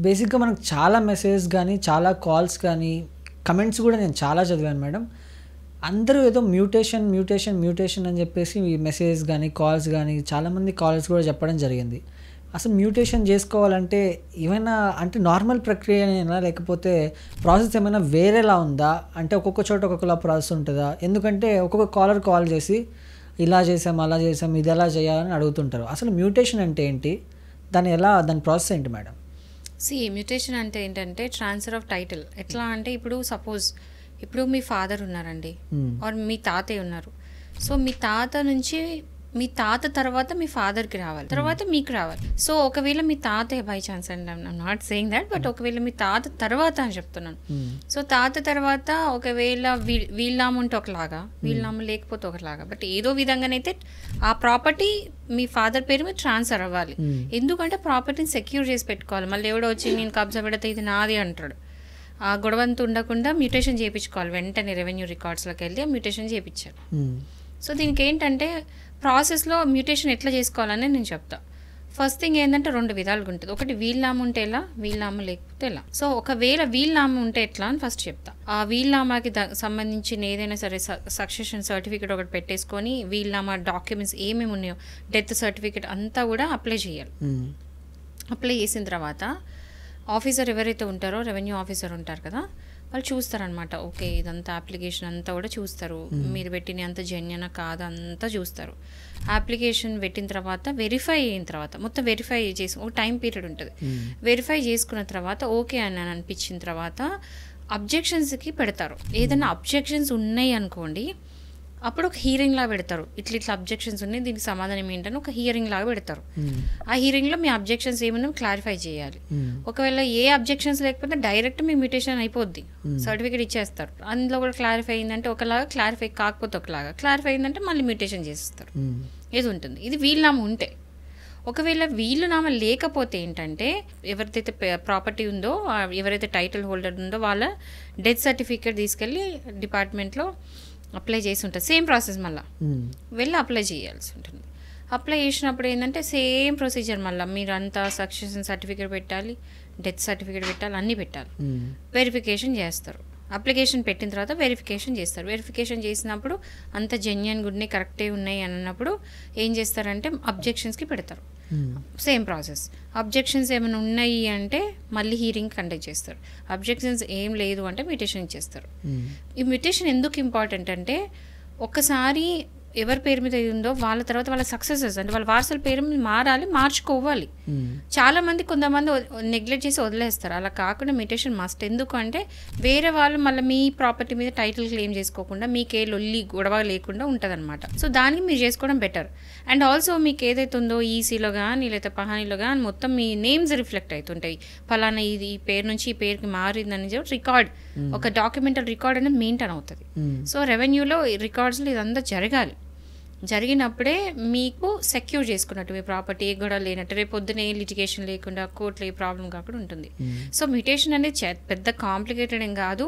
బేసిక్‌గా మనకు చాలా మెసేజెస్ గానీ, చాలా కాల్స్ గానీ, కమెంట్స్ గూడా నేను చాలా చదివాను మేడం. అందరూ ఏదో మ్యూటేషన్, మ్యూటేషన్, మ్యూటేషన్ అని జెప్పేసి ఈ మెసేజెస్ గానీ, కాల్స్ గానీ చాలామంది కాల్స్ గూడా చెప్పడం జరిగింది. అసలు మ్యూటేషన్ జేసుకోవాలంటే ఏమైనా అంటే నార్మల్ ప్రక్రియనేనా? లేకపోతే ప్రాసెస్ ఏమైనా వేరేలా ఉందా? అంటే ఒక్కొక్క చోట ఒక్కొక్కలా ప్రాసెస్ ఉంటదా? ఎందుకంటే ఒక్కొక్క కాలర్ కాల్ జేసి ఇలా చేసాం, అలా చేసాం, ఇదెలా చేయాలని అడుగుతుంటారు. అసలు మ్యూటేషన్ అంటే ఏంటి? దాని ప్రాసెస్ ఏంటి మేడం? మ్యూటేషన్ అంటే ఏంటంటే ట్రాన్స్ఫర్ ఆఫ్ టైటిల్. ఎట్లా అంటే ఇప్పుడు సపోజ్ ఇప్పుడు మీ ఫాదర్ ఉన్నారండి, ఆర్ మీ తాతయ్య ఉన్నారు. సో మీ తాత నుంచి మీ తాత తర్వాత మీ ఫాదర్కి రావాలి, తర్వాత మీకు రావాలి. సో ఒకవేళ మీ తాతయ్య by chance and I'm not saying that, but ఒకవేళ మీ తాత తర్వాత అని చెప్తున్నాను. సో తాత తర్వాత ఒకవేళ వీళ్ళనామం ఉంటే ఒకలాగా, వీళ్ళనామం లేకపోతే ఒకలాగా, బట్ ఏదో విధంగానైతే ఆ ప్రాపర్టీ మీ ఫాదర్ పేరు మీద ట్రాన్స్ఫర్ అవ్వాలి. ఎందుకంటే ప్రాపర్టీని సెక్యూర్ చేసి పెట్టుకోవాలి. మళ్ళీ ఎవడో వచ్చి నేను కబ్జా పెడితే ఇది నాది అంటాడు. ఆ గొడవంతా ఉండకుండా మ్యూటేషన్ చేయించుకోవాలి. వెంటనే రెవెన్యూ రికార్డ్స్లోకి వెళ్ళి మ్యూటేషన్ చేయించాలి. సో దీనికి ఏంటంటే ప్రాసెస్లో మ్యూటేషన్ ఎట్లా చేసుకోవాలని నేను చెప్తా. ఫస్ట్ థింగ్ ఏంటంటే 2 విధాలుగా ఉంటుంది. ఒకటి వీళ్ళనామం ఉంటే ఎలా, వీళ్ళనామం లేకపోతే ఎలా. సో ఒకవేళ వీళ్ళనామం ఉంటే ఎట్లా అని ఫస్ట్ చెప్తా. ఆ వీళ్ళనామాకి సంబంధించిన ఏదైనా సరే సక్సెషన్ సర్టిఫికేట్ ఒకటి పెట్టేసుకొని వీళ్ళనామా డాక్యుమెంట్స్ ఏమేమి ఉన్నాయో, డెత్ సర్టిఫికేట్ అంతా కూడా అప్లై చేయాలి. అప్లై చేసిన తర్వాత ఆఫీసర్ ఎవరైతే ఉంటారో, రెవెన్యూ ఆఫీసర్ ఉంటారు కదా, వాళ్ళు చూస్తారనమాట. ఓకే ఇదంతా అప్లికేషన్ అంతా కూడా చూస్తారు, మీరు పెట్టిన అంత జెన్యునా కాదా అంతా చూస్తారు. అప్లికేషన్ పెట్టిన తర్వాత వెరిఫై అయిన తర్వాత మొత్తం వెరిఫై చేసి ఒక టైం పీరియడ్ ఉంటుంది. వెరిఫై చేసుకున్న తర్వాత ఓకే అని అనిపించిన తర్వాత అబ్జెక్షన్స్కి పెడతారు. ఏదైనా అబ్జెక్షన్స్ ఉన్నాయి అనుకోండి, అప్పుడు ఒక హీరింగ్ లాగా పెడతారు. ఇట్లా అబ్జెక్షన్స్ ఉన్నాయి, దీనికి సమాధానం ఏంటని ఒక హీరింగ్ లాగా పెడతారు. ఆ హీరింగ్లో మీ అబ్జెక్షన్స్ ఏమన్నా క్లారిఫై చేయాలి. ఒకవేళ ఏ అబ్జెక్షన్స్ లేకపోతే డైరెక్ట్ మీ మ్యూటేషన్ అయిపోద్ది, సర్టిఫికేట్ ఇచ్చేస్తారు. అందులో కూడా క్లారిఫై అయిందంటే ఒకలాగా, క్లారిఫై కాకపోతే ఒకలాగా, క్లారిఫై అయిందంటే మళ్ళీ మ్యూటేషన్ చేసేస్తారు. ఇది ఉంటుంది. ఇది వీళ్ళనామా ఉంటే. ఒకవేళ వీళ్ళనామా లేకపోతే ఏంటంటే ఎవరిదైతే ప్రాపర్టీ ఉందో, ఎవరైతే టైటిల్ హోల్డర్ ఉందో వాళ్ళ డెత్ సర్టిఫికేట్ తీసుకెళ్ళి డిపార్ట్మెంట్లో అప్లై చేసి ఉంటుంది. సేమ్ ప్రాసెస్ మళ్ళీ వెళ్ళి అప్లై చేయాల్సి ఉంటుంది. అప్లై చేసినప్పుడు ఏంటంటే సేమ్ ప్రొసీజర్, మళ్ళీ మీరు అంతా సక్సెషన్ సర్టిఫికేట్ పెట్టాలి, డెత్ సర్టిఫికేట్ పెట్టాలి, అన్నీ పెట్టాలి. వెరిఫికేషన్ చేస్తారు. అప్లికేషన్ పెట్టిన తర్వాత వెరిఫికేషన్ చేస్తారు. వెరిఫికేషన్ చేసినప్పుడు అంత జెన్యున్గా ఉన్నాయి, కరెక్టే ఉన్నాయి అన్నప్పుడు ఏం చేస్తారంటే అబ్జెక్షన్స్కి పెడతారు. Same process. అబ్జెక్షన్స్ ఏమైనా ఉన్నాయి అంటే మళ్ళీ హీరింగ్ కండక్ట్ చేస్తారు. అబ్జెక్షన్స్ ఏం లేదు అంటే మ్యూటేషన్ ఇచ్చేస్తారు. ఈ మ్యూటేషన్ ఎందుకు ఇంపార్టెంట్ అంటే ఒక్కసారి ఎవరి పేరు మీద ఉందో వాళ్ళ తర్వాత వాళ్ళ సక్సెసెస్ అంటే వాళ్ళ వారసుల పేరు మీద మారాలి, మార్చుకోవాలి. చాలా మంది కొంతమంది నెగ్లెక్ట్ చేసి వదిలేస్తారు. అలా కాకుండా మ్యూటేషన్ మస్ట్. ఎందుకు అంటే వేరే వాళ్ళు మళ్ళీ మీ ప్రాపర్టీ మీద టైటిల్ క్లెయిమ్ చేసుకోకుండా మీకే లొల్లి గొడవ లేకుండా ఉంటుంది అనమాట. సో దానికి మీరు చేసుకోవడం బెటర్. అండ్ ఆల్సో మీకు ఏదైతే ఉందో ఈసీలో కానీ లేదా పహానీలో కానీ మొత్తం మీ నేమ్స్ రిఫ్లెక్ట్ అవుతుంటాయి. ఫలానా ఇది ఈ పేరు నుంచి ఈ పేరుకి మారిందని రికార్డ్, ఒక డాక్యుమెంటల్ రికార్డ్ అనేది మెయింటైన్ అవుతుంది. సో రెవెన్యూలో రికార్డ్స్లో ఇదంతా జరగాలి. జరిగినప్పుడే మీకు సెక్యూర్ చేసుకున్నట్టు మీ ప్రాపర్టీ ఏ గొడవ లేనట్టు, రేపు పొద్దునే లిటిగేషన్ లేకుండా కోర్టులో ఏ ప్రాబ్లం కాకుండా ఉంటుంది. సో మ్యూటేషన్ అనేది పెద్ద కాంప్లికేటెడ్ ఏం కాదు,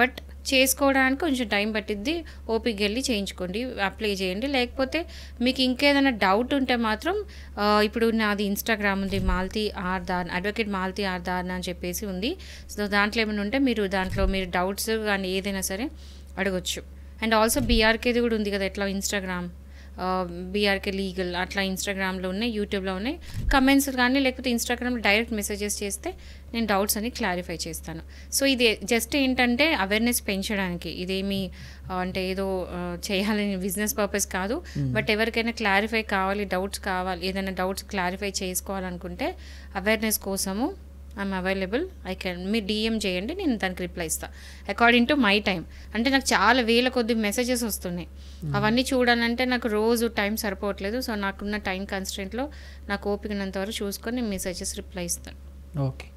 బట్ చేసుకోవడానికి కొంచెం టైం పట్టిద్ది. ఓపిక వెళ్ళి చేయించుకోండి, అప్లై చేయండి. లేకపోతే మీకు ఇంకేదైనా డౌట్ ఉంటే మాత్రం ఇప్పుడు నాది ఇన్స్టాగ్రామ్ ఉంది, మాలతి ఆర్దార్, అడ్వకేట్ మాలతి ఆర్దార్ అని చెప్పేసి ఉంది. సో దాంట్లో ఏమైనా ఉంటే దాంట్లో మీరు డౌట్స్ కానీ ఏదైనా సరే అడగొచ్చు. అండ్ ఆల్సో బీఆర్కేది కూడా ఉంది కదా, ఎట్లా ఇన్స్టాగ్రామ్ బీఆర్కే లీగల్ అట్లా ఇన్స్టాగ్రామ్లో ఉన్నాయి, యూట్యూబ్లో ఉన్నాయి. కమెంట్స్ కానీ లేకపోతే ఇన్స్టాగ్రామ్లో డైరెక్ట్ మెసేజెస్ చేస్తే నేను డౌట్స్ అన్ని క్లారిఫై చేస్తాను. సో ఇది జస్ట్ ఏంటంటే అవేర్నెస్ పెంచడానికి, ఇదేమి అంటే ఏదో చేయాలని బిజినెస్ పర్పస్ కాదు. బట్ ఎవరికైనా క్లారిఫై కావాలి, డౌట్స్ కావాలి, ఏదైనా డౌట్స్ క్లారిఫై చేసుకోవాలనుకుంటే అవేర్నెస్ కోసము ఐఎమ్ అవైలబుల్. మీరు డిఎం చేయండి, నేను దానికి రిప్లై ఇస్తాను అకార్డింగ్ టు మై టైం. అంటే నాకు చాలా వేల కొద్ది మెసేజెస్ వస్తున్నాయి, అవన్నీ చూడాలంటే నాకు రోజు టైం సరిపోవట్లేదు. సో నాకున్న టైం కన్స్ట్రెంట్లో నాకు ఓపికనంత వరకు చూసుకొని మెసేజెస్ రిప్లై ఇస్తాను. ఓకే.